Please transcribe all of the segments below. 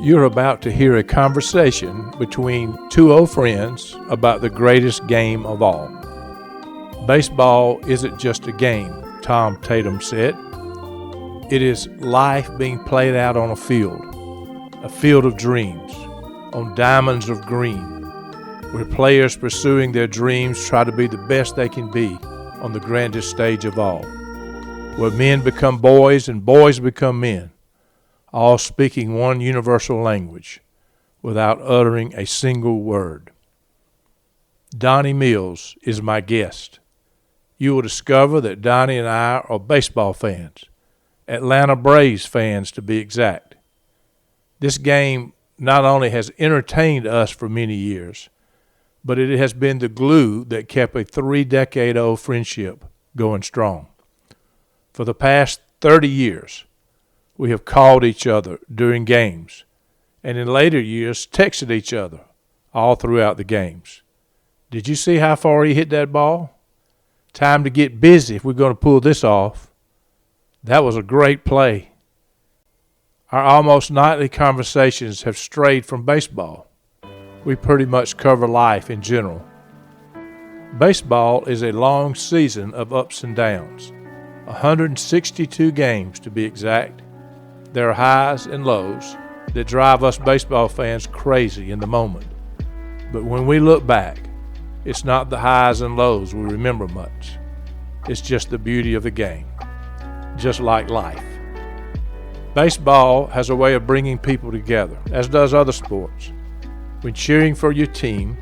You're about to hear a conversation between two old friends about the greatest game of all. Baseball isn't just a game, Tom Tatum said. It is life being played out on a field of dreams, on diamonds of green, where players pursuing their dreams try to be the best they can be on the grandest stage of all, where men become boys and boys become men, all speaking one universal language without uttering a single word. Donnie Mills is my guest. You will discover that Donnie and I are baseball fans, Atlanta Braves fans to be exact. This game not only has entertained us for many years, but it has been the glue that kept a 3-decade-old friendship going strong. For the past 30 years, we have called each other during games, and in later years texted each other all throughout the games. Did you see how far he hit that ball? Time to get busy if we're going to pull this off. That was a great play. Our almost nightly conversations have strayed from baseball. We pretty much cover life in general. Baseball is a long season of ups and downs, 162 games to be exact. There are highs and lows that drive us baseball fans crazy in the moment. But when we look back, it's not the highs and lows we remember much. It's just the beauty of the game, just like life. Baseball has a way of bringing people together, as does other sports. When cheering for your team,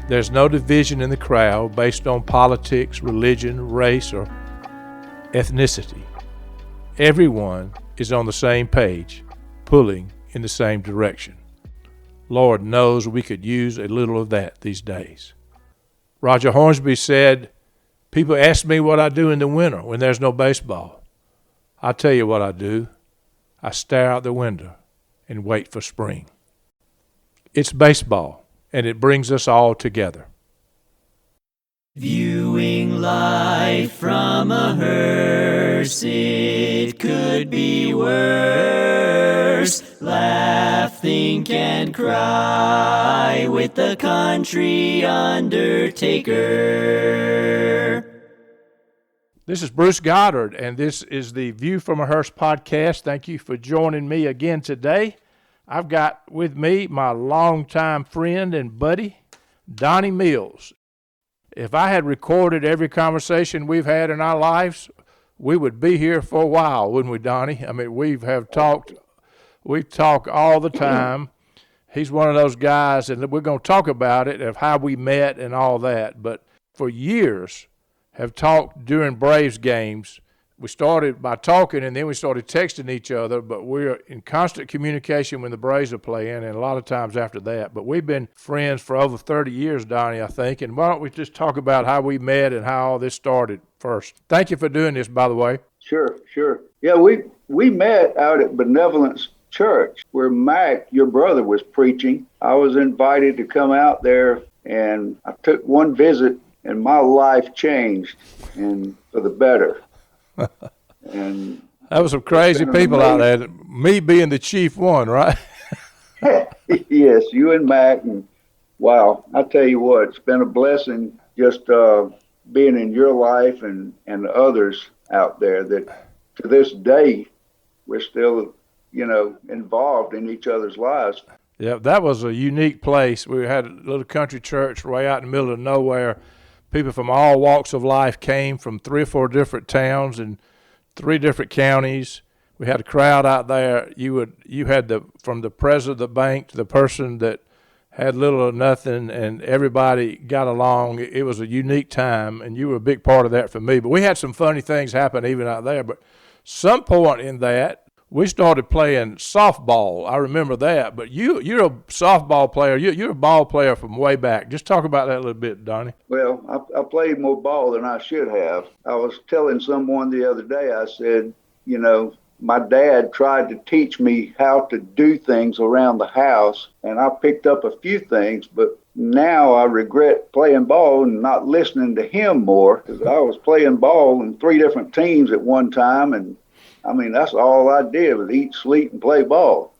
there's no division in the crowd based on politics, religion, race, or ethnicity. Everyone is on the same page, pulling in the same direction. Lord knows we could use a little of that these days. Roger Hornsby said, "People ask me what I do in the winter when there's no baseball. I tell you what I do. I stare out the window and wait for spring." It's baseball, and it brings us all together. Viewing life from a hearse, it could be worse. Laugh, think, and cry with the country undertaker. This is Bruce Goddard, and this is the View from a Hearse podcast. Thank you for joining me again today. I've got with me my longtime friend and buddy, Donnie Mills. If I had recorded every conversation we've had in our lives, we would be here for a while, wouldn't we, Donnie? I mean, we talk all the time. He's one of those guys, and we're going to talk about it, of how we met and all that. But for years, have talked during Braves games. We started by talking, and then we started texting each other, but we're in constant communication when the Braves are playing, and a lot of times after that. But we've been friends for over 30 years, Donnie, I think, and why don't we just talk about how we met and how all this started first. Thank you for doing this, by the way. Sure. Yeah, we met out at Benevolence Church, where Mac, your brother, was preaching. I was invited to come out there, and I took one visit, and my life changed, and for the better. And that was some crazy people out there. Me being the chief one, right? Yes, you and Mac, and wow, I tell you what, it's been a blessing just being in your life and others out there. That to this day we're still, involved in each other's lives. Yeah, that was a unique place. We had a little country church way out in the middle of nowhere. People from all walks of life came from 3 or 4 different towns and 3 different counties. We had a crowd out there. You had from the president of the bank to the person that had little or nothing, and everybody got along. It was a unique time, and you were a big part of that for me. But we had some funny things happen even out there. But some point in that, we started playing softball. I remember that. But you're a softball player. You're a ball player from way back. Just talk about that a little bit, Donnie. Well, I played more ball than I should have. I was telling someone the other day, I said, my dad tried to teach me how to do things around the house, and I picked up a few things, but now I regret playing ball and not listening to him more, because I was playing ball in 3 different teams at one time, and I mean, that's all I did was eat, sleep, and play ball.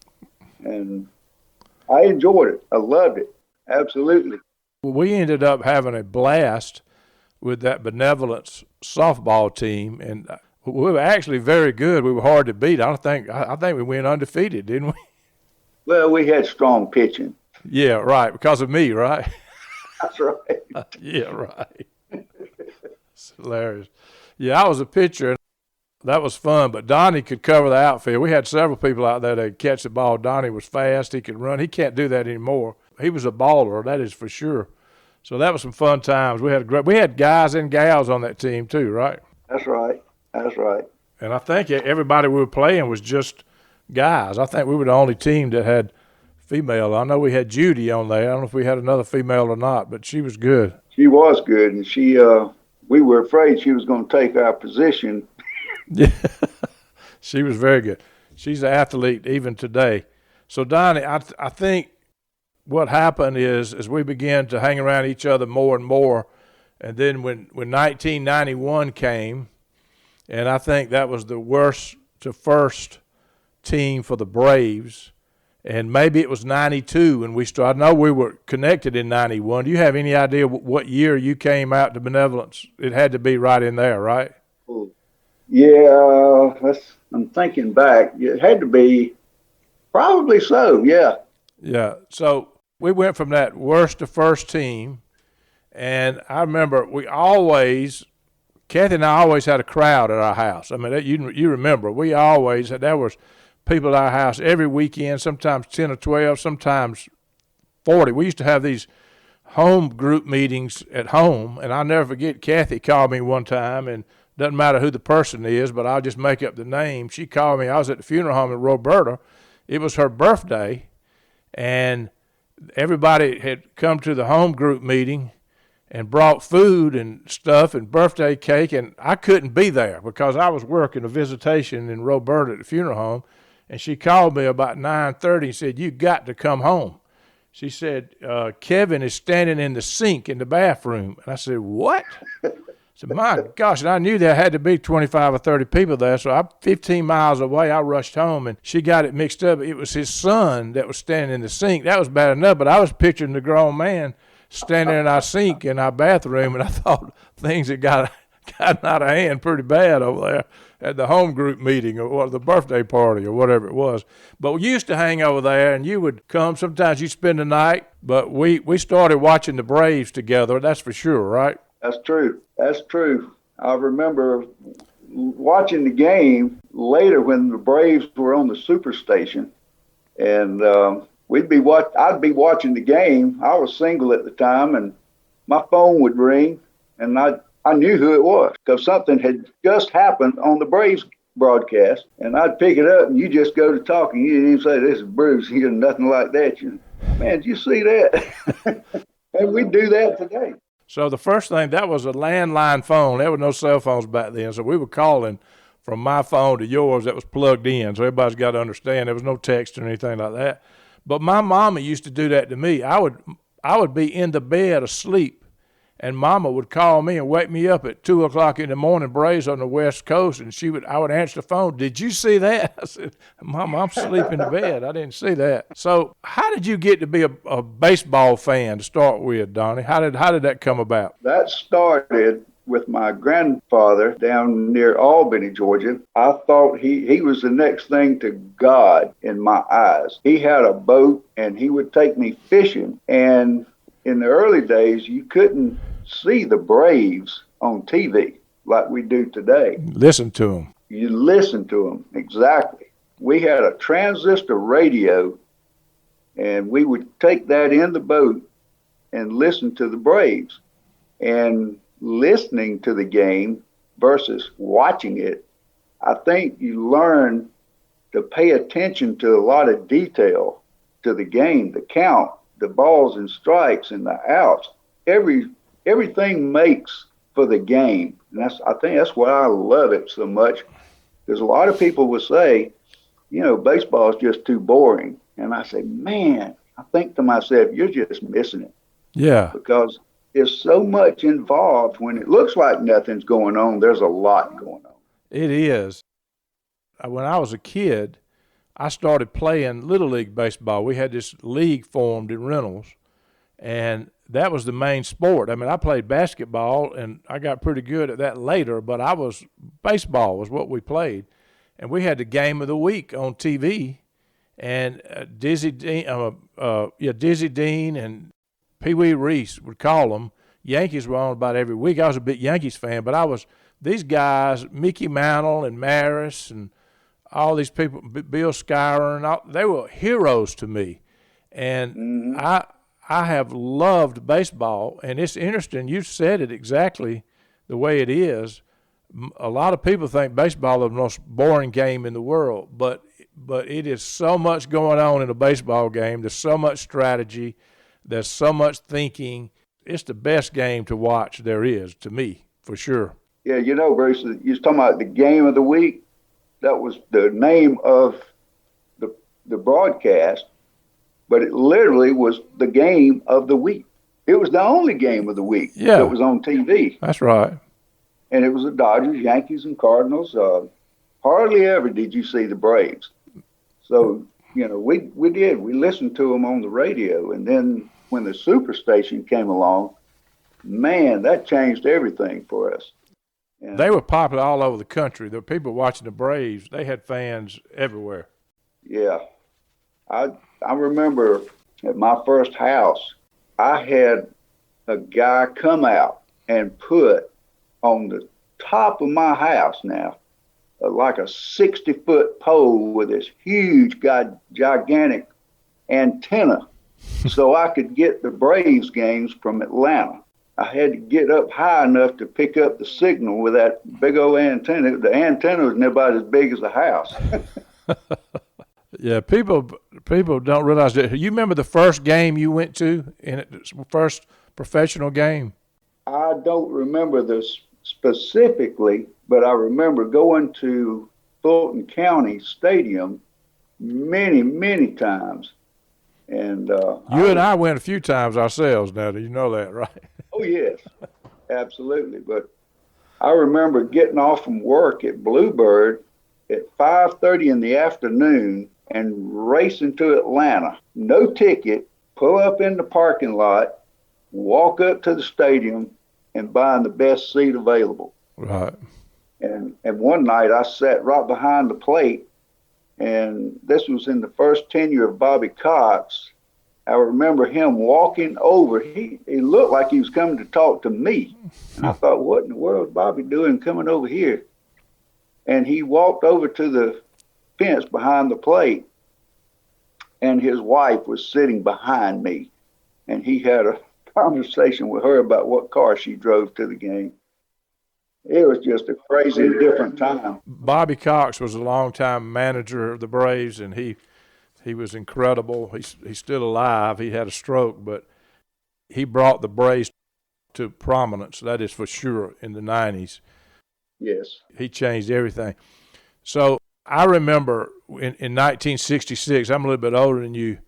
And I enjoyed it. I loved it. Absolutely. We ended up having a blast with that benevolence softball team, and we were actually very good. We were hard to beat. I think we went undefeated, didn't we? Well, we had strong pitching. Yeah, right. Because of me, right? That's right. Yeah, right. It's hilarious. Yeah, I was a pitcher. That was fun, but Donnie could cover the outfield. We had several people out there that could catch the ball. Donnie was fast. He could run. He can't do that anymore. He was a baller, that is for sure. So that was some fun times. We had guys and gals on that team too, right? That's right. That's right. And I think everybody we were playing was just guys. I think we were the only team that had female. I know we had Judy on there. I don't know if we had another female or not, but she was good. She was good, and we were afraid she was going to take our position. Yeah, she was very good. She's an athlete even today. So, Donnie, I think what happened is as we began to hang around each other more and more, and then when 1991 came, and I think that was the worst to first team for the Braves, and maybe it was 92 when we started. I know we were connected in 91. Do you have any idea what year you came out to Benevolence? It had to be right in there, right? Yeah, I'm thinking back. It had to be probably so, yeah. Yeah, so we went from that worst to first team, and I remember Kathy and I always had a crowd at our house. I mean, you remember, there was people at our house every weekend, sometimes 10 or 12, sometimes 40. We used to have these home group meetings at home, and I'll never forget, Kathy called me one time, and doesn't matter who the person is, but I'll just make up the name. She called me. I was at the funeral home in Roberta. It was her birthday, and everybody had come to the home group meeting and brought food and stuff and birthday cake, and I couldn't be there because I was working a visitation in Roberta at the funeral home, and she called me about 9:30 and said, "You got to come home." She said, "Kevin is standing in the sink in the bathroom." And I said, "What?" I said, "My gosh," and I knew there had to be 25 or 30 people there, so I'm 15 miles away. I rushed home, and she got it mixed up. It was his son that was standing in the sink. That was bad enough, but I was picturing the grown man standing in our sink in our bathroom, and I thought things had gotten out of hand pretty bad over there at the home group meeting or the birthday party or whatever it was. But we used to hang over there, and you would come. Sometimes you'd spend the night, but we started watching the Braves together, that's for sure, right? That's true. That's true. I remember watching the game later when the Braves were on the Superstation, and I'd be watching the game. I was single at the time, and my phone would ring, and I knew who it was because something had just happened on the Braves broadcast, and I'd pick it up, and you just go to talking. You didn't even say, "This is Bruce." You know, nothing like that. Man, did you see that? And we do that today. So the first thing, that was a landline phone. There were no cell phones back then, so we were calling from my phone to yours that was plugged in, so everybody's got to understand there was no text or anything like that. But my mama used to do that to me. I would be in the bed asleep, and Mama would call me and wake me up at 2 o'clock in the morning, Braves on the West Coast, and I would answer the phone. "Did you see that?" I said, "Mama, I'm asleep in the bed. I didn't see that." So how did you get to be a baseball fan to start with, Donnie? How did that come about? That started with my grandfather down near Albany, Georgia. I thought he was the next thing to God in my eyes. He had a boat, and he would take me fishing. And in the early days, you couldn't see the Braves on TV like we do today. Listen to them. You listen to them, exactly. We had a transistor radio, and we would take that in the boat and listen to the Braves. And listening to the game versus watching it, I think you learn to pay attention to a lot of detail to the game, the count, the balls and strikes and the outs. Everything makes for the game. And I think that's why I love it so much, because a lot of people will say, baseball is just too boring. And I say, man, I think to myself, you're just missing it. Yeah. Because there's so much involved. When it looks like nothing's going on, there's a lot going on. It is. When I was a kid, I started playing Little League baseball. We had this league formed in Reynolds, and that was the main sport. I mean, I played basketball, and I got pretty good at that later, but baseball was what we played. And we had the game of the week on TV, and Dizzy Dean and Pee Wee Reese would call them. Yankees were on about every week. I was a big Yankees fan, but these guys, Mickey Mantle and Maris and all these people, Bill Schuyler, and they were heroes to me. And I have loved baseball, and it's interesting. You said it exactly the way it is. A lot of people think baseball is the most boring game in the world, but it is so much going on in a baseball game. There's so much strategy. There's so much thinking. It's the best game to watch there is, to me, for sure. Yeah, Bruce, you was talking about the game of the week. That was the name of the broadcast, but it literally was the game of the week. It was the only game of the week that was on TV. That's right. And it was the Dodgers, Yankees, and Cardinals. Hardly ever did you see the Braves. So, we did. We listened to them on the radio. And then when the Superstation came along, man, that changed everything for us. And they were popular all over the country. There were people watching the Braves. They had fans everywhere. Yeah. I remember at my first house, I had a guy come out and put on the top of my house now, like a 60-foot pole with this huge, gigantic antenna so I could get the Braves games from Atlanta. I had to get up high enough to pick up the signal with that big old antenna. The antenna was about as big as the house. Yeah, people don't realize that. You remember the first game you went to, first professional game? I don't remember this specifically, but I remember going to Fulton County Stadium many, many times. And you and I went a few times ourselves now. Do you know that, right? Oh, yes, absolutely. But I remember getting off from work at Bluebird at 5:30 in the afternoon and racing to Atlanta. No ticket, pull up in the parking lot, walk up to the stadium, and buying the best seat available. Right. And one night I sat right behind the plate, and this was in the first tenure of Bobby Cox. I remember him walking over. He looked like he was coming to talk to me. And I thought, what in the world is Bobby doing coming over here? And he walked over to the fence behind the plate, and his wife was sitting behind me. And he had a conversation with her about what car she drove to the game. It was just a crazy different time. Bobby Cox was a longtime manager of the Braves, and he was incredible. He's still alive. He had a stroke, but he brought the Braves to prominence, that is for sure, in the 90s. Yes. He changed everything. So I remember in 1966, I'm a little bit older than you,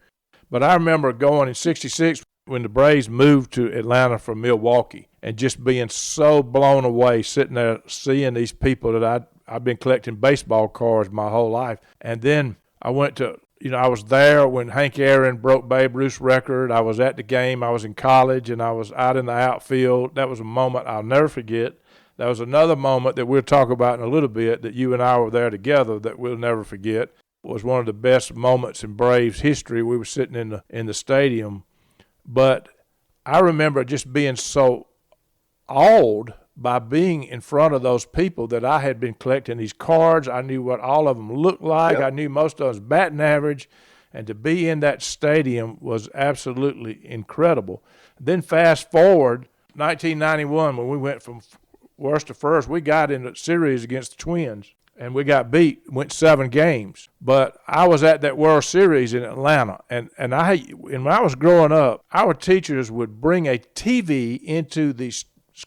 but I remember going in 66 when the Braves moved to Atlanta from Milwaukee and just being so blown away sitting there seeing these people that I've been collecting baseball cards my whole life. And then I went to, I was there when Hank Aaron broke Babe Ruth's record. I was at the game. I was in college, and I was out in the outfield. That was a moment I'll never forget. That was another moment that we'll talk about in a little bit that you and I were there together that we'll never forget. It was one of the best moments in Braves history. We were sitting in the stadium. But I remember just being so awed by being in front of those people that I had been collecting these cards. I knew what all of them looked like. Yep. I knew most of them batting average. And to be in that stadium was absolutely incredible. Then fast forward, 1991, when we went from worst to first, we got in a series against the Twins. And we got beat, went 7 games. But I was at that World Series in Atlanta. And when I was growing up, our teachers would bring a TV into the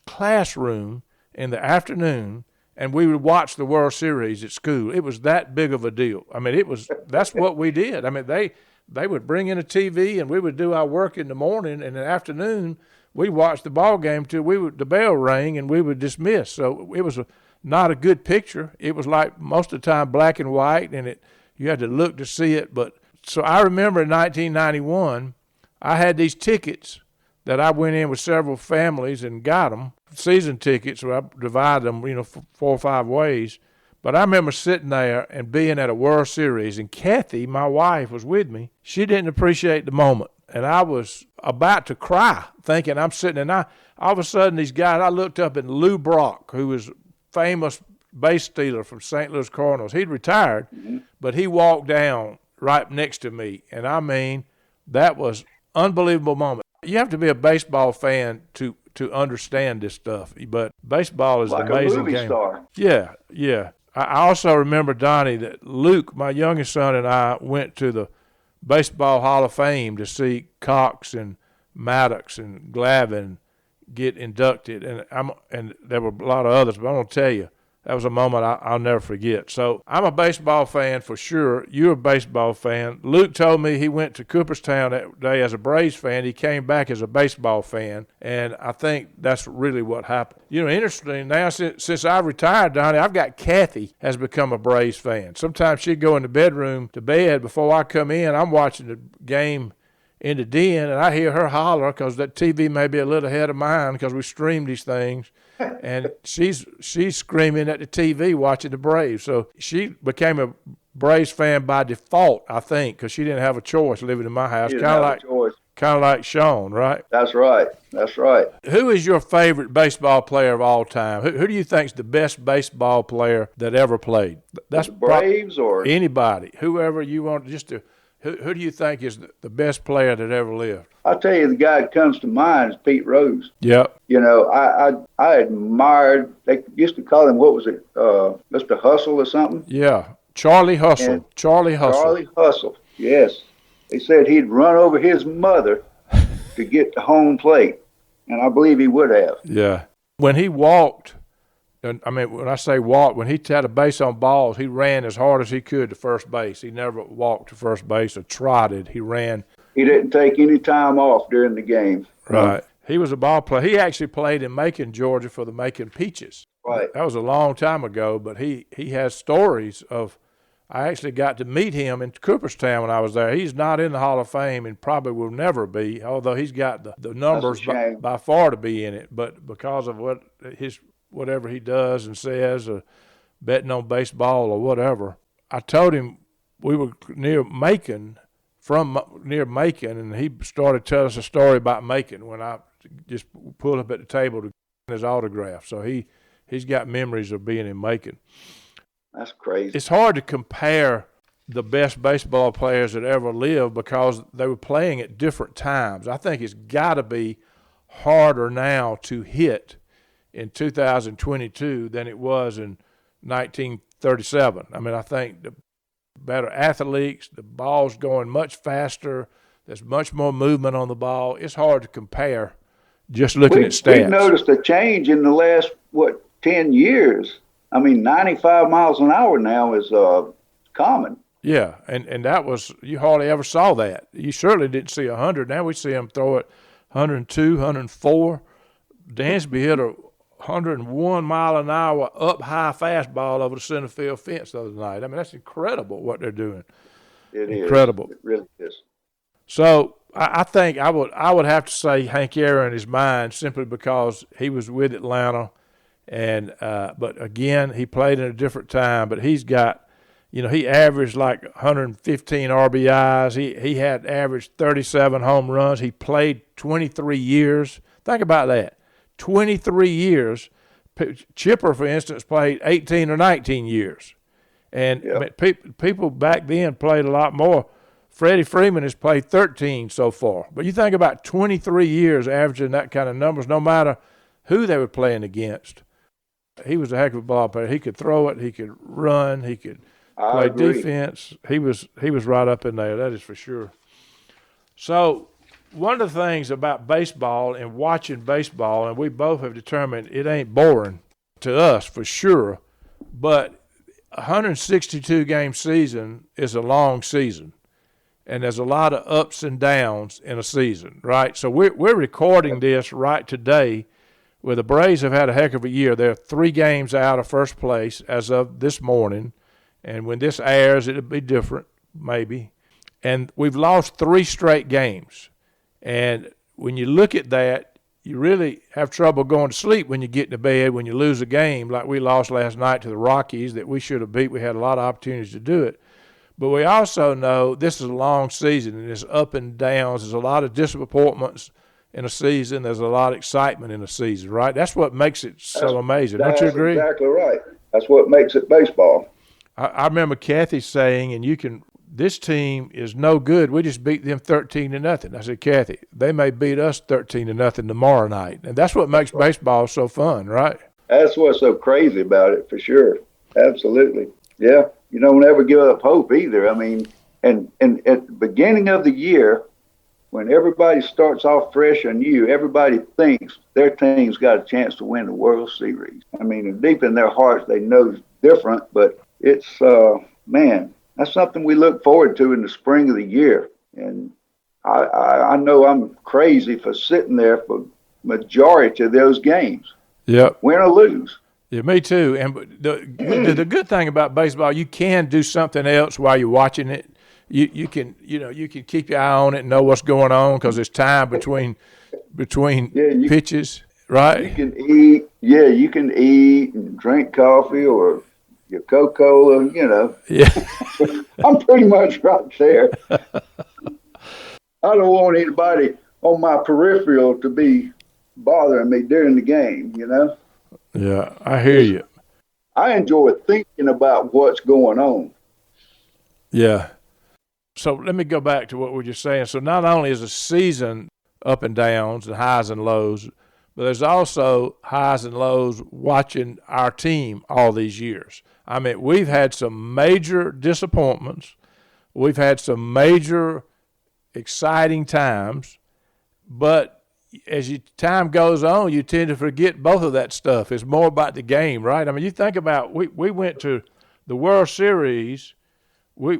classroom in the afternoon, and we would watch the World Series at school. It was that big of a deal. I mean, that's what we did. I mean, they would bring in a TV, and we would do our work in the morning, and in the afternoon, we'd watch the ball game till the bell rang, and we would dismiss. So it was not a good picture. It was like most of the time black and white, and You had to look to see it. But so I remember in 1991, I had these tickets that I went in with several families and got them, season tickets, where I divided them, 4 or 5 ways. But I remember sitting there and being at a World Series, and Kathy, my wife, was with me. She didn't appreciate the moment, and I was about to cry, thinking I'm sitting, and all of a sudden these guys, I looked up, and Lou Brock, who was famous base stealer from St. Louis Cardinals, he'd retired, but he walked down right next to me, and I mean, that was unbelievable moment. You have to be a baseball fan to understand this stuff, but baseball is like an amazing a movie game. Star. Yeah. I also remember, Donnie, that Luke, my youngest son, and I went to the Baseball Hall of Fame to see Cox and Maddox and Glavine get inducted, and there were a lot of others, but I'm going to tell you, that was a moment I'll never forget. So I'm a baseball fan for sure. You're a baseball fan. Luke told me he went to Cooperstown that day as a Braves fan. He came back as a baseball fan, and I think that's really what happened. Interesting, now since I've retired, Donnie, I've got Kathy has become a Braves fan. Sometimes she'd go in the bedroom to bed before I come in. I'm watching the game in the den, and I hear her holler because that TV may be a little ahead of mine because we stream these things. And she's screaming at the TV watching the Braves. So she became a Braves fan by default, I think, because she didn't have a choice living in my house. Kind of like Sean, right? That's right. Who is your favorite baseball player of all time? Who do you think is the best baseball player that ever played? That's Braves or anybody, whoever you want. Who do you think is the best player that ever lived? I'll tell you, the guy that comes to mind is Pete Rose. Yep. I admired, they used to call him, what was it, Mr. Hustle or something? Yeah, Charlie Hustle. Charlie Hustle, yes. They said he'd run over his mother to get to home plate, and I believe he would have. Yeah. When he walked, when I say walked, when he had a base on balls, he ran as hard as he could to first base. He never walked to first base or trotted. He ran. He didn't take any time off during the game. Right. He was a ball player. He actually played in Macon, Georgia for the Macon Peaches. Right. That was a long time ago, but he has stories of, I actually got to meet him in Cooperstown when I was there. He's not in the Hall of Fame and probably will never be, although he's got the numbers by far to be in it. But because of whatever he does and says, or betting on baseball or whatever, I told him we were near Macon, and he started telling us a story about Macon when I just pulled up at the table to get his autograph. So he's got memories of being in Macon. That's crazy. It's hard to compare the best baseball players that ever lived because they were playing at different times. I think it's got to be harder now to hit in 2022 than it was in 1937. I think the better athletes, the ball's going much faster, there's much more movement on the ball. It's hard to compare just looking at stats. We've noticed a change in the last, 10 years. 95 miles an hour now is common. Yeah, and that was, you hardly ever saw that. You certainly didn't see 100. Now we see them throw it 102, 104. Dansby hit a 101 mile an hour up high fastball over the center field fence the other night. That's incredible what they're doing. It is incredible. It really is. So I think I would have to say Hank Aaron is mine simply because he was with Atlanta, and but again he played in a different time. But he's got, he averaged like 115 RBIs. He had averaged 37 home runs. He played 23 years. Think about that. 23 years. Chipper, for instance, played 18 or 19 years. And people back then played a lot more. Freddie Freeman has played 13 so far. But you think about 23 years averaging that kind of numbers, no matter who they were playing against. He was a heck of a ball player. He could throw it. He could run. He could play defense. He was right up in there. That is for sure. So one of the things about baseball and watching baseball, and we both have determined it ain't boring to us for sure, but a 162-game season is a long season, and there's a lot of ups and downs in a season, right? So we're recording this right today where the Braves have had a heck of a year. They're 3 games out of first place as of this morning, And when this airs, it'll be different, maybe. And we've lost 3 straight games. And when you look at that, you really have trouble going to sleep when you get to bed, when you lose a game like we lost last night to the Rockies that we should have beat. We had a lot of opportunities to do it. But we also know this is a long season, and there's up and downs. There's a lot of disappointments in a season. There's a lot of excitement in a season, right? That's what makes it so amazing. Don't you agree? That's exactly right. That's what makes it baseball. I remember Kathy saying, and this team is no good. We just beat them 13-0. I said, Kathy, they may beat us 13-0 tomorrow night. And that's what makes baseball so fun, right? That's what's so crazy about it, for sure. Absolutely. Yeah. You don't ever give up hope either. I mean, and at the beginning of the year, when everybody starts off fresh and new, everybody thinks their team's got a chance to win the World Series. I mean, deep in their hearts, they know it's different, but it's, man, that's something we look forward to in the spring of the year. And I know I'm crazy for sitting there for majority of those games. Yep. Win or lose. Yeah, me too. And the good thing about baseball, you can do something else while you're watching it. You can keep your eye on it and know what's going on because there's time between pitches, right? You can eat. Yeah, you can eat and drink coffee or your Coca-Cola. You know. Yeah. I'm pretty much right there. I don't want anybody on my peripheral to be bothering me during the game. You know. Yeah, I hear you. I enjoy thinking about what's going on. Yeah. So let me go back to what we were just saying. So not only is a season up and downs and highs and lows, but there's also highs and lows watching our team all these years. I mean, we've had some major disappointments. We've had some major exciting times, but as time goes on, you tend to forget both of that stuff. It's more about the game, right? I mean, you think about we went to the World Series. We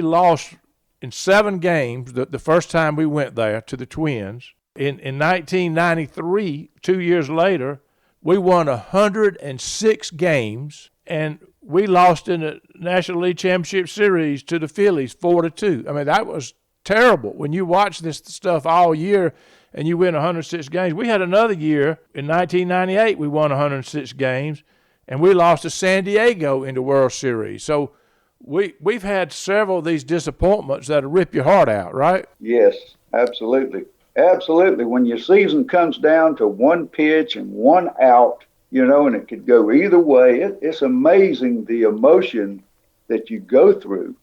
lost in 7 games the first time we went there to the Twins. In 1993, 2 years later, we won 106 games, and we lost in the National League Championship Series to the Phillies 4-2. I mean, that was terrible. When you watch this stuff all year and you win 106 games. We had another year in 1998, we won 106 games, and we lost to San Diego in the World Series. So we've had several of these disappointments that'll rip your heart out, right? Yes, absolutely. Absolutely. When your season comes down to one pitch and one out, you know, and it could go either way, it's amazing the emotion that you go through,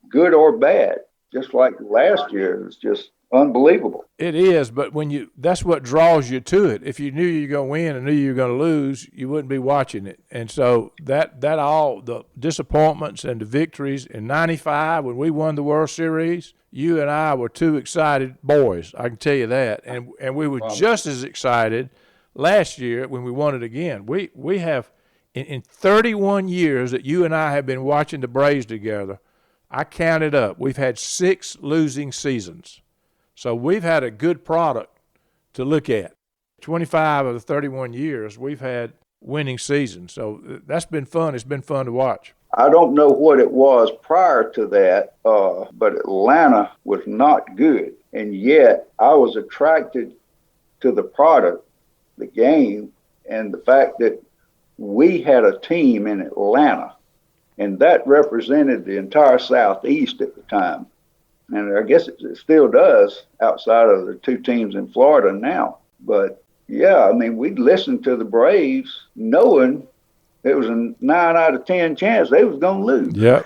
good or bad. Just like last year, it was just unbelievable. It is, but that's what draws you to it. If you knew you were going to win and knew you were going to lose, you wouldn't be watching it. And so that all the disappointments and the victories in 95 when we won the World Series, you and I were 2 excited boys. I can tell you that. And we were just as excited last year when we won it again. We have in 31 years that you and I have been watching the Braves together, I counted up. We've had 6 losing seasons. So we've had a good product to look at. 25 of the 31 years, we've had winning seasons. So that's been fun. It's been fun to watch. I don't know what it was prior to that, but Atlanta was not good. And yet I was attracted to the product, the game, and the fact that we had a team in Atlanta. And that represented the entire Southeast at the time. And I guess it still does outside of the 2 teams in Florida now. But, yeah, I mean, we'd listen to the Braves knowing it was a 9 out of 10 chance they was going to lose. Yep.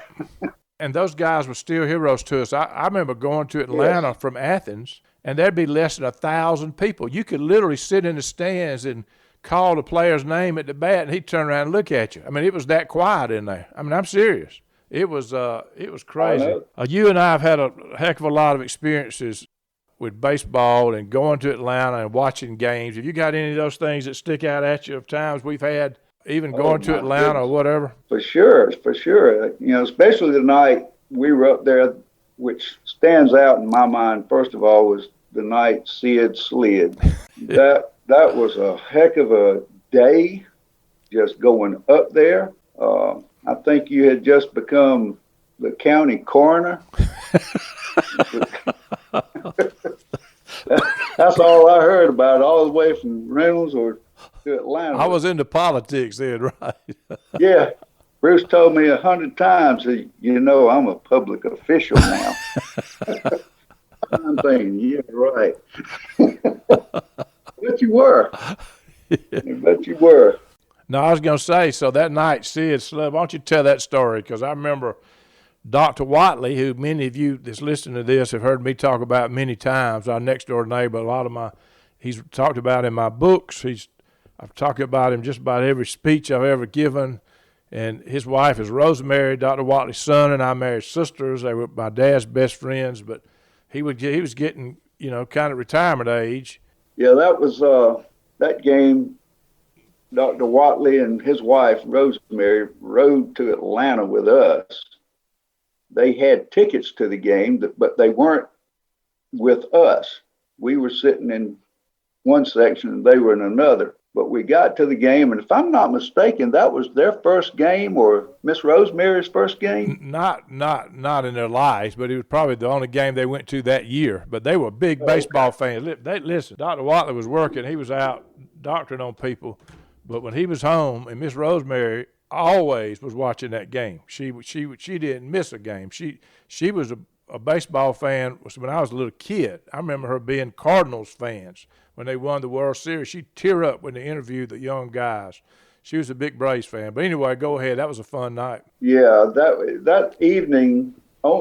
And those guys were still heroes to us. I remember going to Atlanta from Athens, and there'd be less than 1,000 people. You could literally sit in the stands and call the player's name at the bat, and he'd turn around and look at you. I mean, it was that quiet in there. I mean, I'm serious. It was crazy. You and I have had a heck of a lot of experiences with baseball and going to Atlanta and watching games. Have you got any of those things that stick out at you of times we've had, even going to Atlanta or whatever? For sure. You know, especially the night we were up there, which stands out in my mind, first of all, was the night Sid slid. That was a heck of a day just going up there. I think you had just become the county coroner. That's all I heard about, all the way from Reynolds or to Atlanta. I was into politics then, right? Yeah. Bruce told me 100 times, I'm a public official now. I'm thinking, yeah, right. But you were. But you were. No, I was going to say, so that night, Sid slept. Why don't you tell that story? Because I remember Dr. Watley, who many of you that's listening to this have heard me talk about many times, our next door neighbor. He's talked about in my books. I've talked about him just about every speech I've ever given. And his wife is Rosemary, Dr. Watley's son, and I married sisters. They were my dad's best friends, but he was getting, kind of retirement age. Yeah, that was that game. Dr. Watley and his wife, Rosemary, rode to Atlanta with us. They had tickets to the game, but they weren't with us. We were sitting in one section and they were in another. But we got to the game, and if I'm not mistaken, that was their first game or Miss Rosemary's first game. Not in their lives, but it was probably the only game they went to that year. But they were big baseball fans. Listen, Dr. Watley was working. He was out doctoring on people. But when he was home, and Miss Rosemary always was watching that game. She didn't miss a game. She was a baseball fan when I was a little kid. I remember her being Cardinals fans when they won the World Series. She'd tear up when they interviewed the young guys. She was a big Braves fan. But anyway, go ahead. That was a fun night. Yeah, that evening,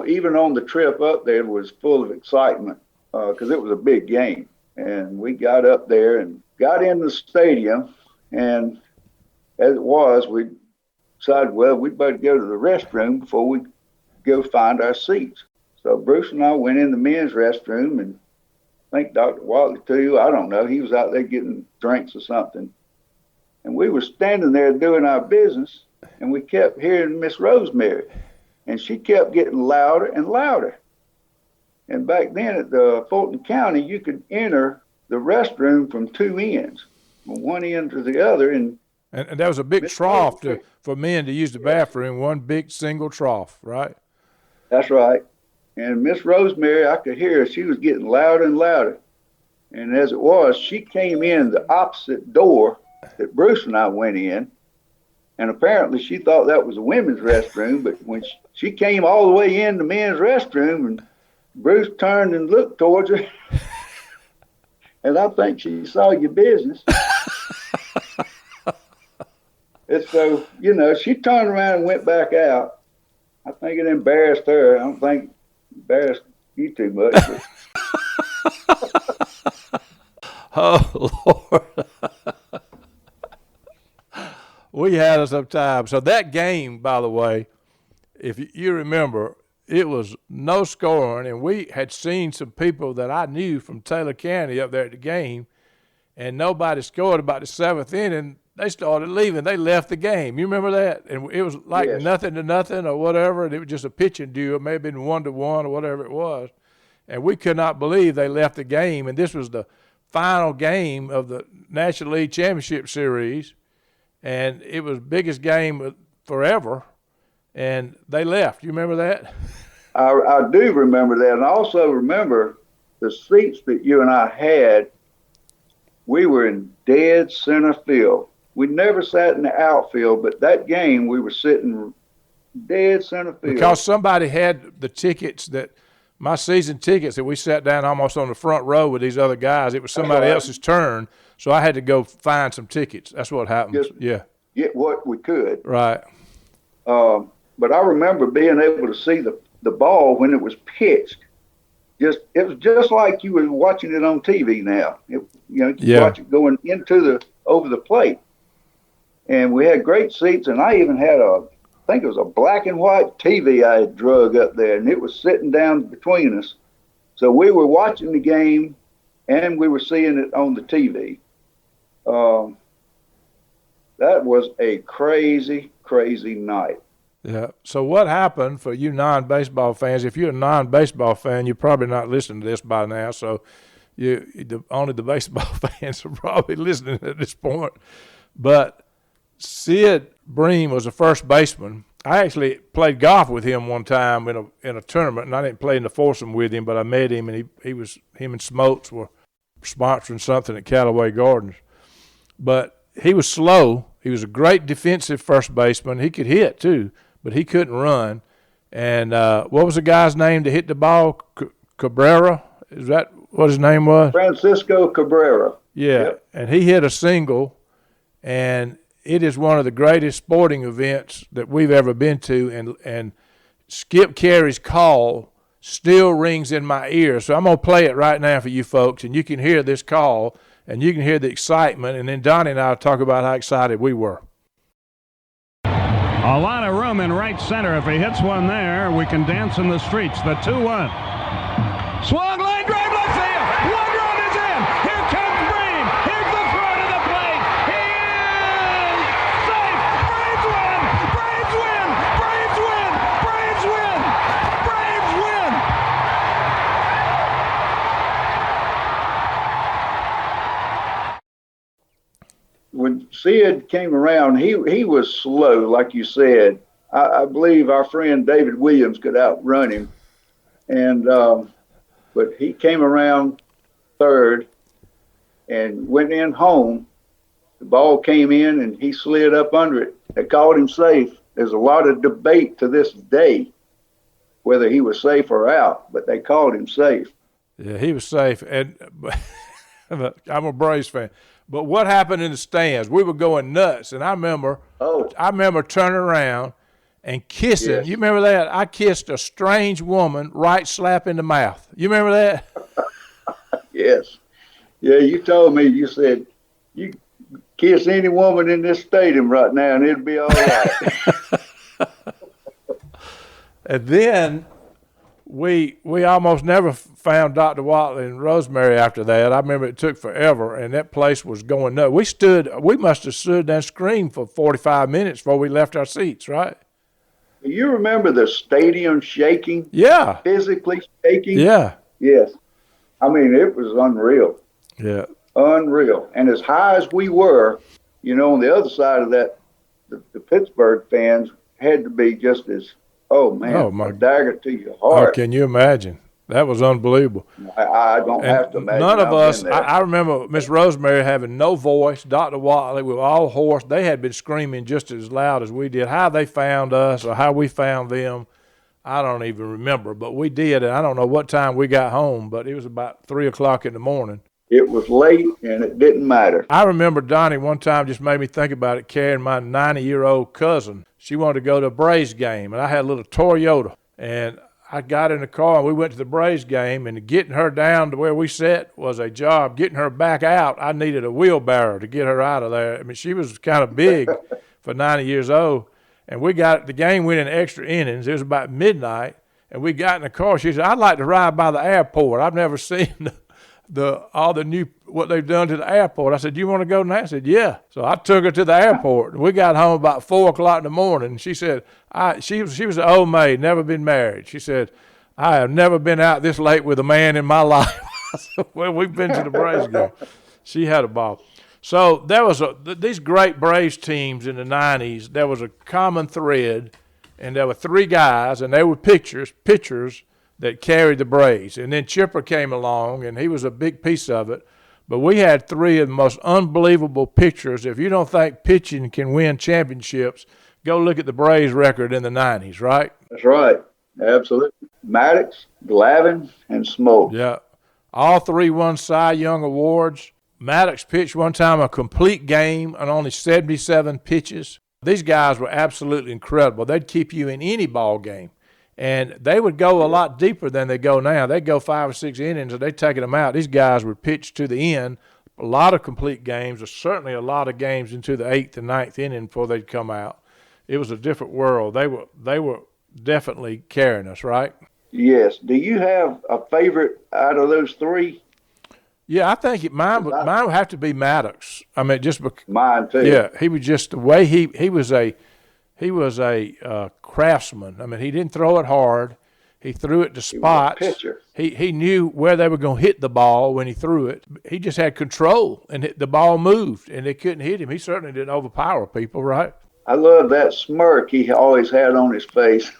even on the trip up there, was full of excitement because it was a big game. And we got up there and got in the stadium. And as it was, we decided, well, we'd better go to the restroom before we go find our seats. So Bruce and I went in the men's restroom, and I think Dr. Watley too, I don't know, he was out there getting drinks or something. And we were standing there doing our business, and we kept hearing Miss Rosemary, and she kept getting louder and louder. And back then at the Fulton County, you could enter the restroom from two ends, from one end to the other. And there was a big trough for men to use the bathroom, one big single trough, right? That's right. And Miss Rosemary, I could hear her. She was getting louder and louder. And as it was, she came in the opposite door that Bruce and I went in. And apparently she thought that was a women's restroom. But when she came all the way in the men's restroom, and Bruce turned and looked towards her. And I think she saw your business. And so, she turned around and went back out. I think it embarrassed her. I don't think it embarrassed you too much. Oh, Lord. We had some time. So that game, by the way, if you remember, it was no scoring, and we had seen some people that I knew from Taylor County up there at the game, and nobody scored about the seventh inning. They started leaving. They left the game. You remember that? And it was like Yes. 0-0 or whatever, and it was just a pitching duel. It may have been 1-1 or whatever it was. And we could not believe they left the game, and this was the final game of the National League Championship Series, and it was the biggest game forever, and they left. You remember that? I do remember that. And I also remember the seats that you and I had. We were in dead center field. We never sat in the outfield, but that game we were sitting dead center field. Because somebody had the tickets my season tickets that we sat down almost on the front row with these other guys. It was somebody else's turn, so I had to go find some tickets. That's what happened. Yeah. Get what we could. Right. But I remember being able to see the ball when it was pitched. It was just like you were watching it on TV now. You watch it going over the plate. And we had great seats, and I even had I think it was a black and white TV I had drug up there, and it was sitting down between us. So we were watching the game, and we were seeing it on the TV. That was a crazy, crazy night. Yeah. So what happened for you non-baseball fans? If you're a non-baseball fan, you're probably not listening to this by now. So only the baseball fans are probably listening at this point. But Sid Bream was a first baseman. I actually played golf with him one time in a tournament, and I didn't play in the foursome with him, but I met him, and him and Smoltz were sponsoring something at Callaway Gardens. But he was slow. He was a great defensive first baseman. He could hit too, but he couldn't run. And what was the guy's name that hit the ball? Cabrera? Is that what his name was? Francisco Cabrera. Yeah, yep. And he hit a single, and it is one of the greatest sporting events that we've ever been to, and Skip Carey's call still rings in my ear. So I'm going to play it right now for you folks, and you can hear this call, and you can hear the excitement, and then Donnie and I will talk about how excited we were. A lot of room in right center. If he hits one there, we can dance in the streets. The 2-1. Swung line drive left field. One run is in. Here comes Breen. Here's the throw to the plate. He is safe. Braves win. Braves win. Braves win. Braves win. Braves win. When Sid came around, he was slow, like you said. I believe our friend David Williams could outrun him, and but he came around third and went in home. The ball came in, and he slid up under it. They called him safe. There's a lot of debate to this day whether he was safe or out, but they called him safe. Yeah, he was safe, and I'm a Braves fan. But what happened in the stands? We were going nuts, and I remember turning around and kissing. Yes. You remember that? I kissed a strange woman right slap in the mouth. You remember that? Yes. Yeah, you told me. You said you kiss any woman in this stadium right now, and it'll be all right. And then we almost never found Dr. Watley and Rosemary after that. I remember it took forever, and that place was going nuts. We must have stood there and screamed for 45 minutes before we left our seats, right? You remember the stadium shaking? Yeah. Physically shaking? Yeah. Yes. I mean, it was unreal. Yeah. Unreal. And as high as we were, on the other side of that, the Pittsburgh fans had to be just as, a dagger to your heart. Oh, can you imagine? That was unbelievable. I don't have to imagine. None of us, I remember Miss Rosemary having no voice, Dr. Watley, we were all hoarse. They had been screaming just as loud as we did. How they found us or how we found them, I don't even remember. But we did, and I don't know what time we got home, but it was about 3 o'clock in the morning. It was late, and it didn't matter. I remember Donnie one time just made me think about it, carrying my 90-year-old cousin. She wanted to go to a Braves game, and I had a little Toyota. And I got in the car, and we went to the Braves game, and getting her down to where we sat was a job. Getting her back out, I needed a wheelbarrow to get her out of there. I mean, she was kind of big for 90 years old. And the game went in extra innings. It was about midnight, and we got in the car. She said, I'd like to ride by the airport. I've never seen all the new what they've done to the airport. I said, do you want to go now? I said, yeah. So I took her to the airport. We got home about 4 o'clock in the morning. She said, she was an old maid, never been married. She said, I have never been out this late with a man in my life. I said, well, we've been to the Braves game. She had a ball. So there was these great Braves teams in the 90s. There was a common thread, and there were 3 guys, and they were pitchers that carried the Braves. And then Chipper came along, and he was a big piece of it. But we had 3 of the most unbelievable pitchers. If you don't think pitching can win championships, go look at the Braves record in the 90s, right? That's right. Absolutely. Maddox, Glavine, and Smoltz. Yeah. All 3 won Cy Young awards. Maddox pitched one time a complete game on only 77 pitches. These guys were absolutely incredible. They'd keep you in any ball game. And they would go a lot deeper than they go now. They'd go 5 or 6 innings, and they'd taken them out. These guys would pitch to the end, a lot of complete games, or certainly a lot of games into the 8th and 9th inning before they'd come out. It was a different world. They were definitely carrying us, right? Yes. Do you have a favorite out of those 3? Yeah, I think mine would have to be Maddox. I mean, just because. Mine too. Yeah, he was just the way he was a craftsman. I mean, he didn't throw it hard. He threw it to spots. He knew where they were going to hit the ball when he threw it. He just had control, and the ball moved, and they couldn't hit him. He certainly didn't overpower people, right? I love that smirk he always had on his face.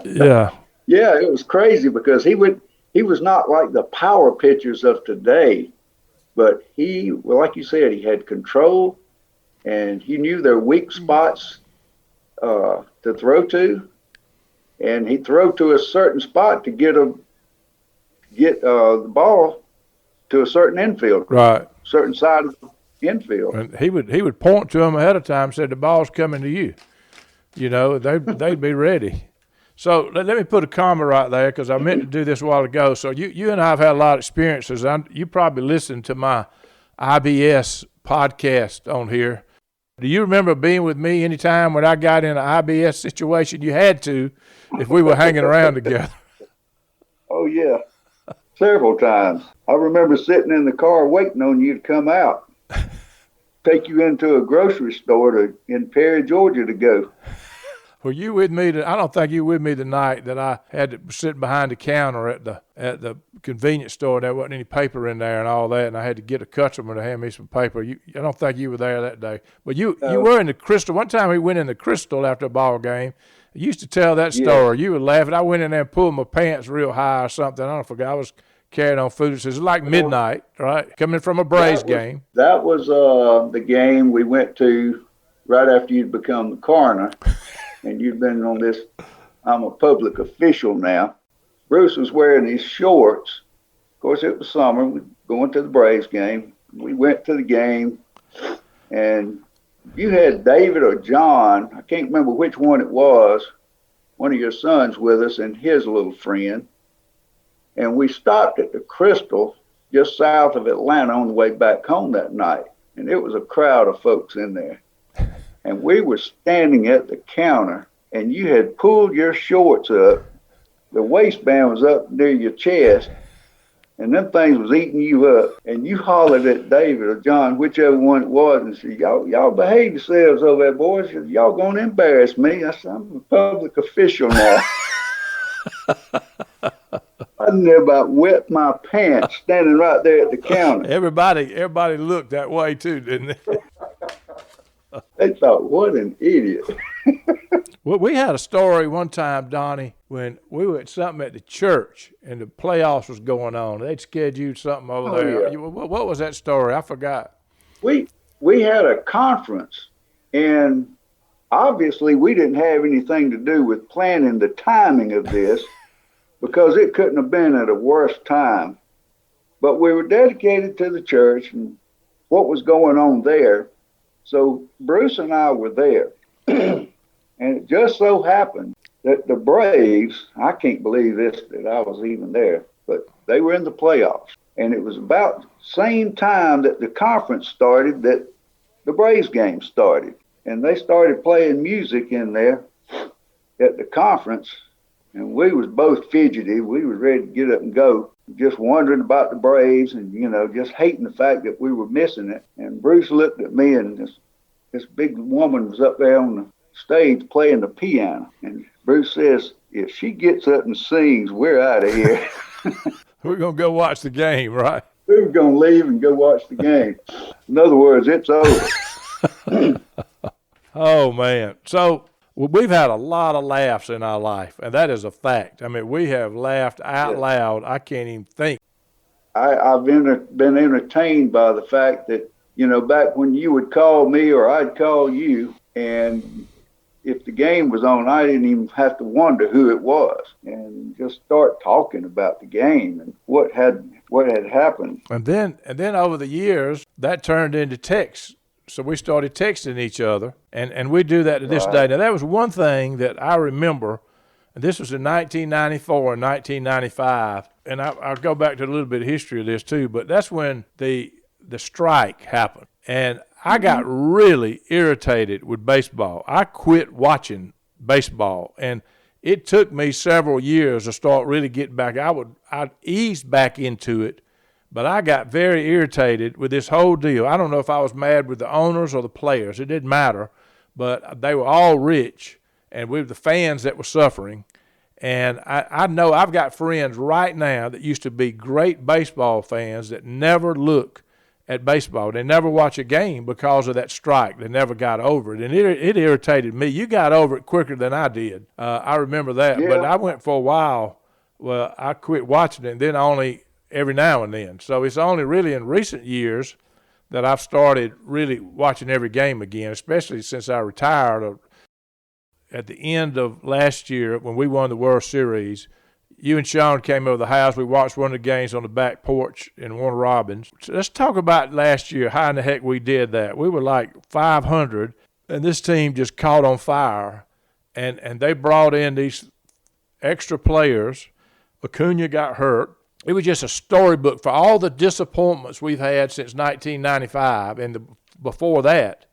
Yeah. Yeah, it was crazy because he was not like the power pitchers of today, but well, like you said, he had control and he knew their weak spots to throw to, and he'd throw to a certain spot to get the ball to a certain infield, Right. certain side of the infield. And he would point to them ahead of time, said the ball's coming to you. You know, they'd be ready. So let me put a comma right there because I meant to do this a while ago. So you and I have had a lot of experiences. You probably listened to my IBS podcast on here. Do you remember being with me anytime when I got in an IBS situation? You had to if we were hanging around together. Oh, yeah, several times. I remember sitting in the car waiting on you to come out, take you into a grocery store in Perry, Georgia to go. Were you with me? I don't think you were with me the night that I had to sit behind the counter at the convenience store. There wasn't any paper in there and all that, and I had to get a customer to hand me some paper. I don't think you were there that day. But you were in the Crystal. One time we went in the Crystal after a ball game. I used to tell that story. You were laughing. I went in there and pulled my pants real high or something. I don't forget. I was carrying on food. It was like midnight, right? Coming from a Braves game. That was the game we went to right after you'd become the coroner. And you've been on this, I'm a public official now. Bruce was wearing these shorts. Of course, it was summer. We were going to the Braves game. We went to the game, and you had David or John, I can't remember which one it was, one of your sons with us and his little friend. And we stopped at the Crystal just south of Atlanta on the way back home that night. And it was a crowd of folks in there. And we were standing at the counter, and you had pulled your shorts up. The waistband was up near your chest, and them things was eating you up. And you hollered at David or John, whichever one it was, and said, y'all behave yourselves over there, boys. Y'all going to embarrass me. I said, I'm a public official now. I near about wet my pants standing right there at the counter. Everybody looked that way too, didn't they? They thought, what an idiot. Well, we had a story one time, Donnie, when we were at something at the church and the playoffs was going on. They'd scheduled something over there. Yeah. What was that story? I forgot. We had a conference, and obviously we didn't have anything to do with planning the timing of this because it couldn't have been at a worse time. But we were dedicated to the church and what was going on there. So Bruce and I were there, and it just so happened that the Braves, I can't believe this, that I was even there, but they were in the playoffs. And it was about the same time that the conference started that the Braves game started. And they started playing music in there at the conference, and we was both fidgety. We was ready to get up and go, just wondering about the Braves and, just hating the fact that we were missing it. And Bruce looked at me, and this big woman was up there on the stage playing the piano. And Bruce says, if she gets up and sings, we're out of here. We're going to go watch the game, right? We were going to leave and go watch the game. In other words, it's over. Oh, man. So we've had a lot of laughs in our life, and that is a fact. I mean, we have laughed out loud. I can't even think. I've been entertained by the fact that, back when you would call me or I'd call you, and if the game was on, I didn't even have to wonder who it was and just start talking about the game and what had happened. And then over the years, that turned into text. So we started texting each other, and we do that to this day. Now, that was one thing that I remember, and this was in 1994 and 1995, and I'll go back to a little bit of history of this too, but that's when the strike happened. And I got really irritated with baseball. I quit watching baseball, and it took me several years to start really getting back. I'd ease back into it, but I got very irritated with this whole deal. I don't know if I was mad with the owners or the players. It didn't matter, but they were all rich, and we were the fans that were suffering. And I know I've got friends right now that used to be great baseball fans that never look at baseball. They never watch a game because of that strike. They never got over it, and it irritated me. You got over it quicker than I did. I remember that, Yeah. but I went for a while. Well, I quit watching it, and then only every now and then. So it's only really in recent years that I've started really watching every game again, especially since I retired. At the end of last year when we won the World Series, you and Sean came over the house. We watched one of the games on the back porch in Warner Robins. So let's talk about last year, how in the heck we did that. We were like 500, and this team just caught on fire, and they brought in these extra players. Acuna got hurt. It was just a storybook for all the disappointments we've had since 1995 and before that,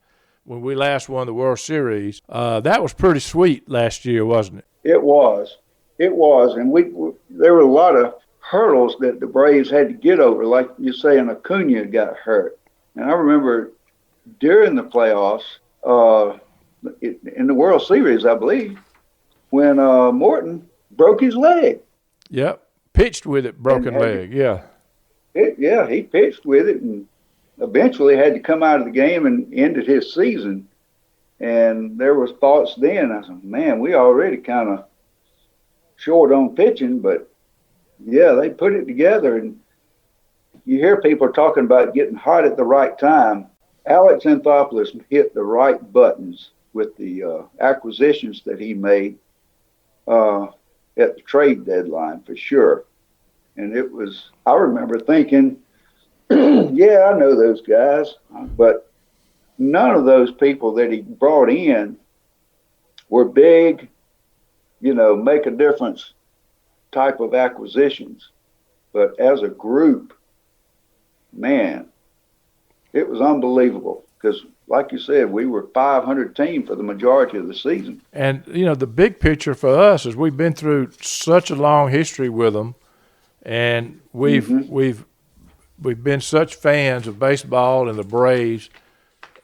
when we last won the World Series. That was pretty sweet last year, wasn't it? It was. And there were a lot of hurdles that the Braves had to get over. Like you say, and Acuna got hurt. And I remember during the playoffs, in the World Series, I believe, when Morton broke his leg. Yep. Pitched with it, broken leg, yeah. He pitched with it and eventually had to come out of the game and ended his season. And there was thoughts then. I said, man, we already kind of short on pitching, but yeah, they put it together. And you hear people talking about getting hot at the right time. Alex Anthopoulos hit the right buttons with the acquisitions that he made at the trade deadline for sure. And it was, I remember thinking, yeah, I know those guys, but none of those people that he brought in were big, make a difference type of acquisitions. But as a group, man, it was unbelievable because, like you said, we were a 500 team for the majority of the season. And, the big picture for us is we've been through such a long history with them, and we've been such fans of baseball and the Braves.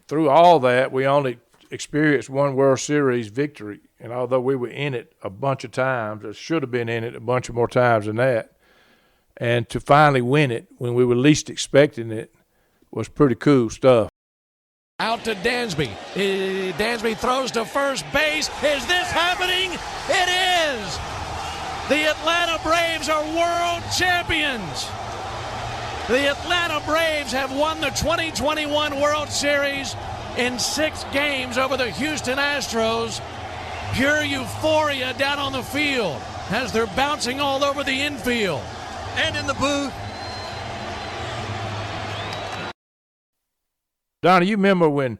Through all that, we only experienced one World Series victory. And although we were in it a bunch of times, or should have been in it a bunch of more times than that, and to finally win it when we were least expecting it was pretty cool stuff. Out to Dansby. Dansby throws to first base. Is this happening? It is! The Atlanta Braves are world champions! The Atlanta Braves have won the 2021 World Series in 6 games over the Houston Astros. Pure euphoria down on the field as they're bouncing all over the infield and in the booth. Donnie, you remember when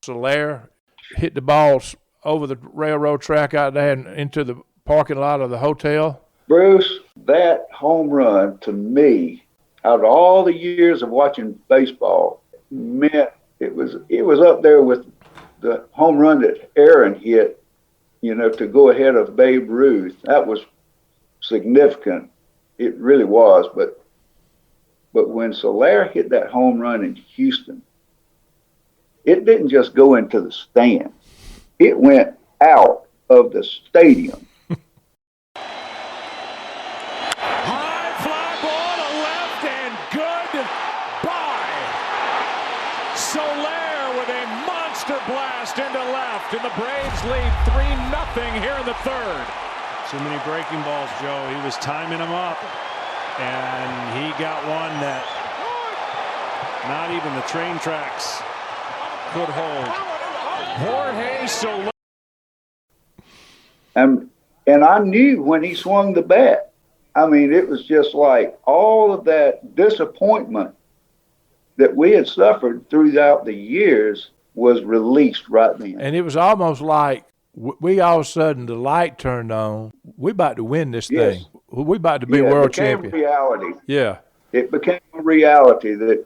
Soler hit the balls over the railroad track out there and into the parking lot of the hotel? Bruce, that home run to me, out of all the years of watching baseball, meant it was up there with the home run that Aaron hit, to go ahead of Babe Ruth. That was significant. It really was. But when Soler hit that home run in Houston, it didn't just go into the stands. It went out of the stadium. High fly ball to left and goodbye. Soler with a monster blast into left, and the Braves lead 3-0 here in the third. Too many breaking balls, Joe. He was timing them up, and he got one that not even the train tracks could hold. Jorge Soler. And I knew when he swung the bat, it was just like all of that disappointment that we had suffered throughout the years was released right then. And it was almost like we all of a sudden, the light turned on. We about to win this thing. We about to be world champion. It became reality. Yeah. It became a reality that,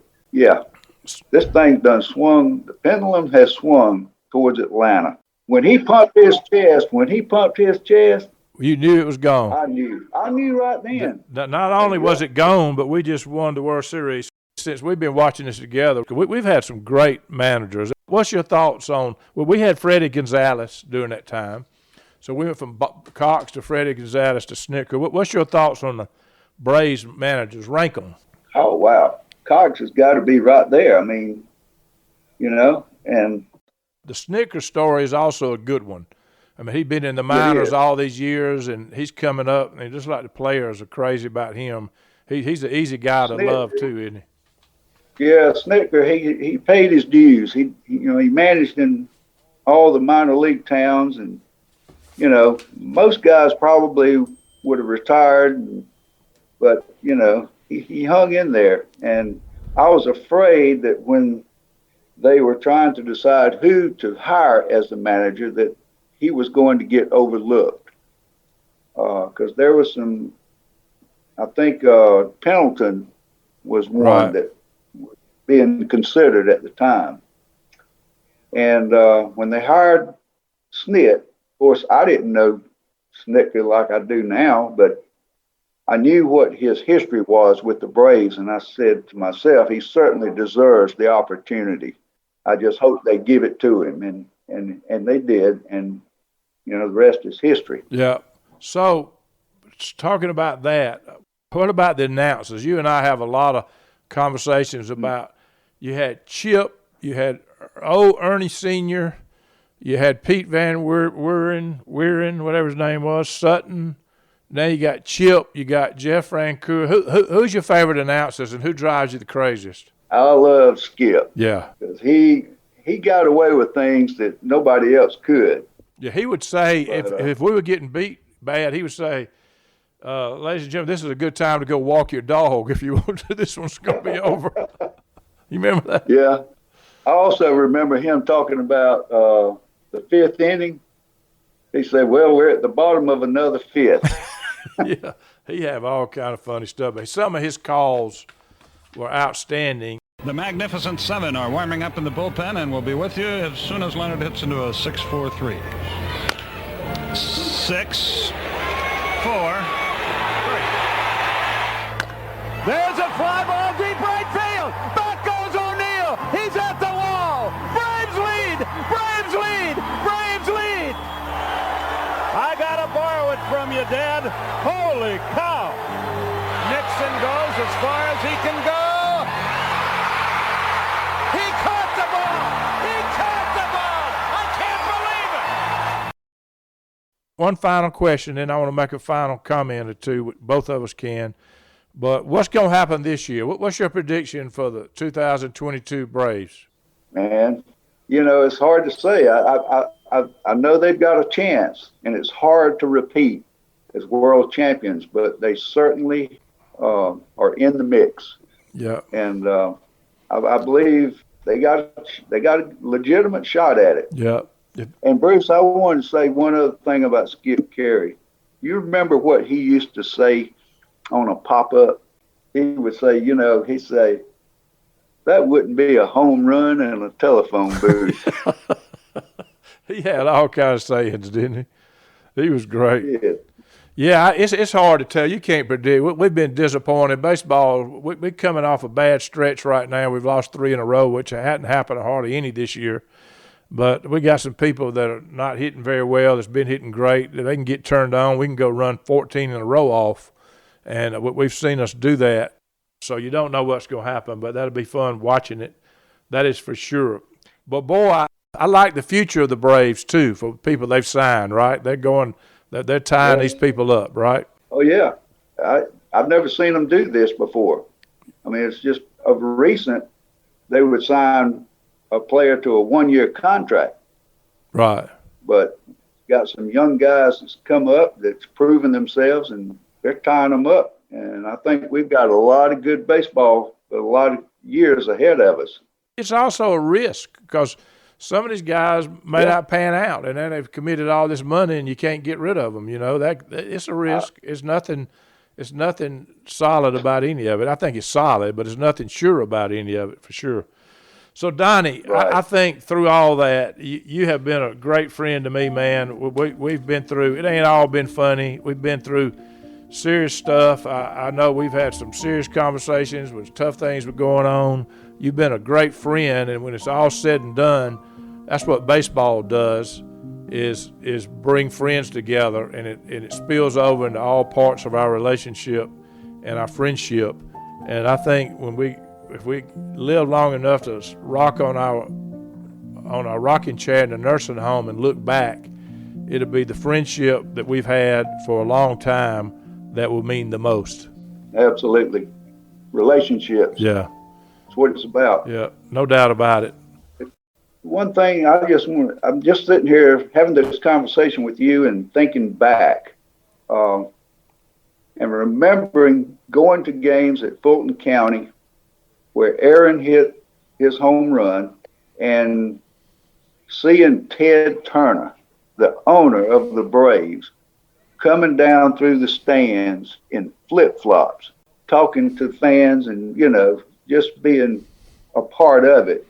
this thing's done swung. The pendulum has swung towards Atlanta. When he pumped his chest, you knew it was gone. I knew right then. Not only was it gone, but we just won the World Series. Since we've been watching this together, we've had some great managers. What's your thoughts on, we had Freddie Gonzalez during that time. So we went from Cox to Freddie Gonzalez to Snicker. What's your thoughts on the Braves managers? Rank them. Oh, wow. Cox has got to be right there. I mean, and the Snicker story is also a good one. I mean, he's been in the Yeah, he minors is. all these years, and he's coming up, and just like the players are crazy about him. He's an easy guy to love too, isn't he? Yeah, Snicker, he paid his dues. He managed in all the minor league towns, and most guys probably would have retired, but he hung in there. And I was afraid that when they were trying to decide who to hire as the manager, that he was going to get overlooked, because there was some. I think Pendleton was one Right. that was being considered at the time. And when they hired Snit, of course, I didn't know Snicker like I do now, but I knew what his history was with the Braves, and I said to myself, he certainly deserves the opportunity. I just hope they give it to him, and they did, and the rest is history. Yeah. So, talking about that, what about the announcers? You and I have a lot of conversations about. You had Chip, you had Ernie Sr., you had Pete Van Wieren, whatever his name was, Sutton. Now you got Chip, you got Jeff Rancour. Who's your favorite announcers, and who drives you the craziest? I love Skip. Yeah. Because he got away with things that nobody else could. Yeah, he would say, But, if we were getting beat bad, he would say, ladies and gentlemen, this is a good time to go walk your dog if you want to. This one's going to be over. You remember that? Yeah. I also remember him talking about the fifth inning. He said, well, we're at the bottom of another fifth. Yeah, he have all kind of funny stuff. But some of his calls were outstanding. The Magnificent Seven are warming up in the bullpen and will be with you as soon as Leonard hits into a 6-4-3. 6, 4, 3. There's a fly ball deep right field. Back goes O'Neill. He's at the wall. Braves lead. Braves lead. Braves lead. I gotta borrow it from you, Dad. Holy cow. Nixon goes as far as he can go. He caught the ball. He caught the ball. I can't believe it. One final question, then I want to make a final comment or two. Both of us can. But what's going to happen this year? What's your prediction for the 2022 Braves? Man, it's hard to say. I know they've got a chance, and it's hard to repeat as world champions, but they certainly are in the mix. Yeah. And I believe they got a legitimate shot at it. Yeah. And Bruce, I wanted to say one other thing about Skip Carey. You remember what he used to say on a pop-up? He would say, he'd say, that wouldn't be a home run in a telephone booth. He had all kinds of sayings, didn't he? He was great. Yeah. Yeah, it's hard to tell. You can't predict. We've been disappointed. Baseball, we're coming off a bad stretch right now. We've lost 3 in a row, which hadn't happened to hardly any this year. But we got some people that are not hitting very well, that's been hitting great. They can get turned on. We can go run 14 in a row off, and we've seen us do that. So you don't know what's going to happen, but that'll be fun watching it. That is for sure. But, boy, I like the future of the Braves, too, for people they've signed, right? They're tying these people up, right? Oh, yeah. I've never seen them do this before. I mean, it's just of recent, they would sign a player to a 1-year contract. Right. But got some young guys that's come up that's proven themselves, and they're tying them up. And I think we've got a lot of good baseball, a lot of years ahead of us. It's also a risk because some of these guys may not pan out, and then they've committed all this money, and you can't get rid of them. That it's a risk. It's nothing solid about any of it. I think it's solid, but there's nothing sure about any of it for sure. So, Donnie, Right. I think through all that, you have been a great friend to me, man. We've been through, it ain't all been funny. We've been through serious stuff. I know we've had some serious conversations with tough things were going on. You've been a great friend, and when it's all said and done, that's what baseball does, is bring friends together, and it spills over into all parts of our relationship and our friendship. And I think when if we live long enough to rock on our rocking chair in the nursing home and look back, it'll be the friendship that we've had for a long time that will mean the most. Absolutely. Relationships. Yeah. That's what it's about. Yeah, no doubt about it. One thing I'm just sitting here having this conversation with you and thinking back, and remembering going to games at Fulton County where Aaron hit his home run and seeing Ted Turner, the owner of the Braves, coming down through the stands in flip-flops, talking to fans and, just being a part of it,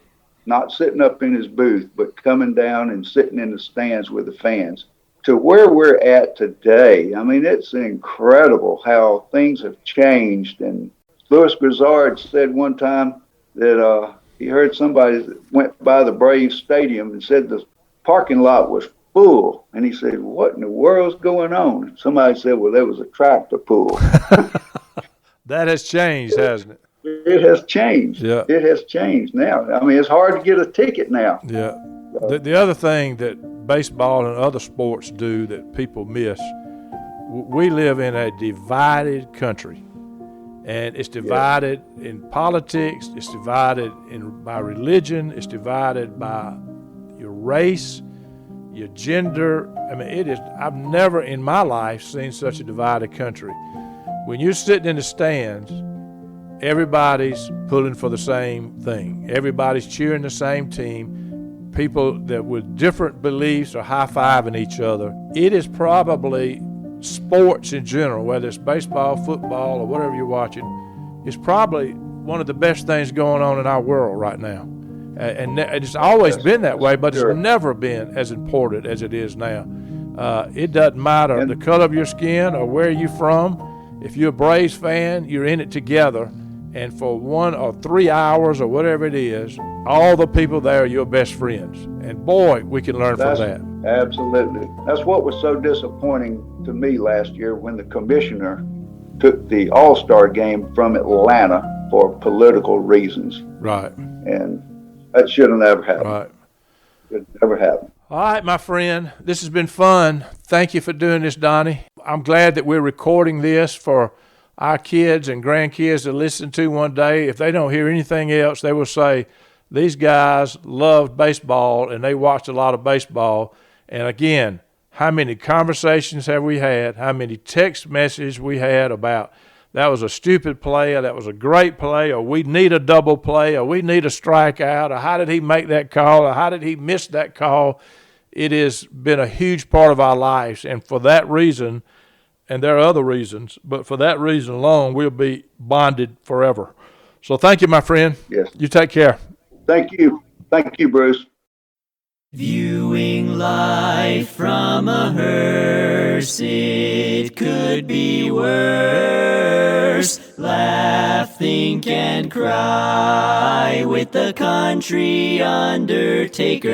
not sitting up in his booth, but coming down and sitting in the stands with the fans. To where we're at today, I mean, it's incredible how things have changed. And Louis Grizzard said one time that he heard somebody that went by the Braves Stadium and said the parking lot was full. And he said, what in the world's going on? Somebody said, well, there was a tractor pull. That has changed, hasn't it? It has changed. Yeah. It has changed now. I mean, it's hard to get a ticket now. Yeah. The other thing that baseball and other sports do that people miss, we live in a divided country. And it's divided in politics, it's divided by religion, it's divided by your race, your gender. I mean, I've never in my life seen such a divided country. When you're sitting in the stands, everybody's pulling for the same thing. Everybody's cheering the same team. People that with different beliefs are high-fiving each other. It is probably sports in general, whether it's baseball, football, or whatever you're watching, is probably one of the best things going on in our world right now. And it's always been that way, but it's never been as important as it is now. It doesn't matter the color of your skin or where you're from. If you're a Braves fan, you're in it together. And for 1 or 3 hours or whatever it is, all the people there are your best friends. And boy, we can learn from that. Absolutely. That's what was so disappointing to me last year when the commissioner took the All-Star game from Atlanta for political reasons. Right. And that should have never happened. Right. It never happened. All right, my friend, this has been fun. Thank you for doing this, Donnie. I'm glad that we're recording this for our kids and grandkids to listen to one day. If they don't hear anything else, they will say, these guys loved baseball and they watched a lot of baseball. And again, how many conversations have we had? How many text messages we had about that was a stupid play, or that was a great play, or we need a double play, or we need a strikeout, or how did he make that call, or how did he miss that call? It has been a huge part of our lives. And for that reason, and there are other reasons, but for that reason alone, we'll be bonded forever. So thank you, my friend. Yes. You take care. Thank you. Thank you, Bruce. Viewing life from a hearse, it could be worse. Laugh, think, and cry with the country undertaker.